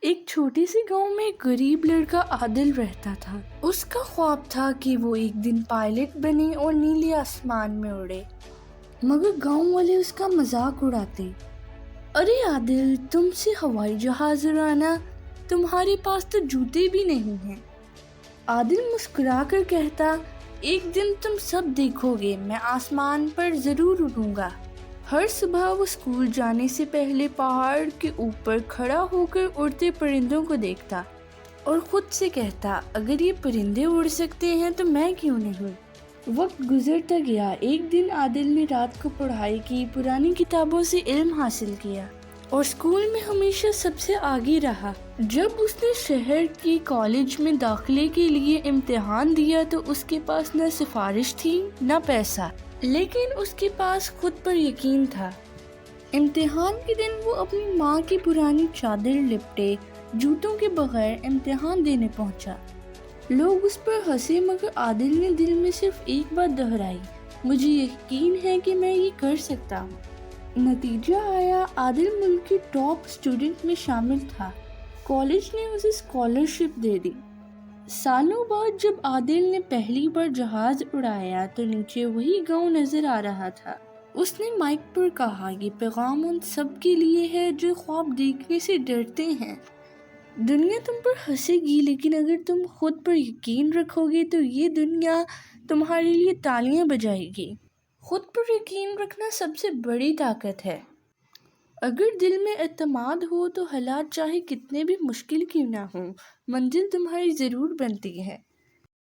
ایک چھوٹی سی گاؤں میں ایک غریب لڑکا عادل رہتا تھا۔ اس کا خواب تھا کہ وہ ایک دن پائلٹ بنے اور نیلے آسمان میں اڑے، مگر گاؤں والے اس کا مذاق اڑاتے۔ ارے عادل، تم سے ہوائی جہاز اڑانا، تمہارے پاس تو جوتے بھی نہیں ہیں۔ عادل مسکرا کر کہتا، ایک دن تم سب دیکھو گے، میں آسمان پر ضرور اڑوں گا۔ ہر صبح وہ اسکول جانے سے پہلے پہاڑ کے اوپر کھڑا ہو کر اڑتے پرندوں کو دیکھتا اور خود سے کہتا، اگر یہ پرندے اڑ سکتے ہیں تو میں کیوں نہیں؟ وقت گزرتا گیا۔ ایک دن عادل نے رات کو پڑھائی کی، پرانی کتابوں سے علم حاصل کیا اور اسکول میں ہمیشہ سب سے آگے رہا۔ جب اس نے شہر کے کالج میں داخلے کے لیے امتحان دیا تو اس کے پاس نہ سفارش تھی نہ پیسہ، لیکن اس کے پاس خود پر یقین تھا۔ امتحان کے دن وہ اپنی ماں کی پرانی چادر لپٹے جوتوں کے بغیر امتحان دینے پہنچا۔ لوگ اس پر ہنسے، مگر عادل نے دل میں صرف ایک بات دہرائی، مجھے یقین ہے کہ میں یہ کر سکتا ہوں۔ نتیجہ آیا، عادل ملک کے ٹاپ اسٹوڈنٹ میں شامل تھا۔ کالج نے اسے اسکالرشپ دے دی۔ سالوں بعد جب عادل نے پہلی بار جہاز اڑایا تو نیچے وہی گاؤں نظر آ رہا تھا۔ اس نے مائک پر کہا، یہ پیغام ان سب کے لیے ہے جو خواب دیکھنے سے ڈرتے ہیں۔ دنیا تم پر ہنسے گی، لیکن اگر تم خود پر یقین رکھو گے تو یہ دنیا تمہارے لیے تالیاں بجائے گی۔ خود پر یقین رکھنا سب سے بڑی طاقت ہے۔ اگر دل میں اعتماد ہو تو حالات چاہے کتنے بھی مشکل کیوں نہ ہوں، منزل تمہاری ضرور بنتی ہے۔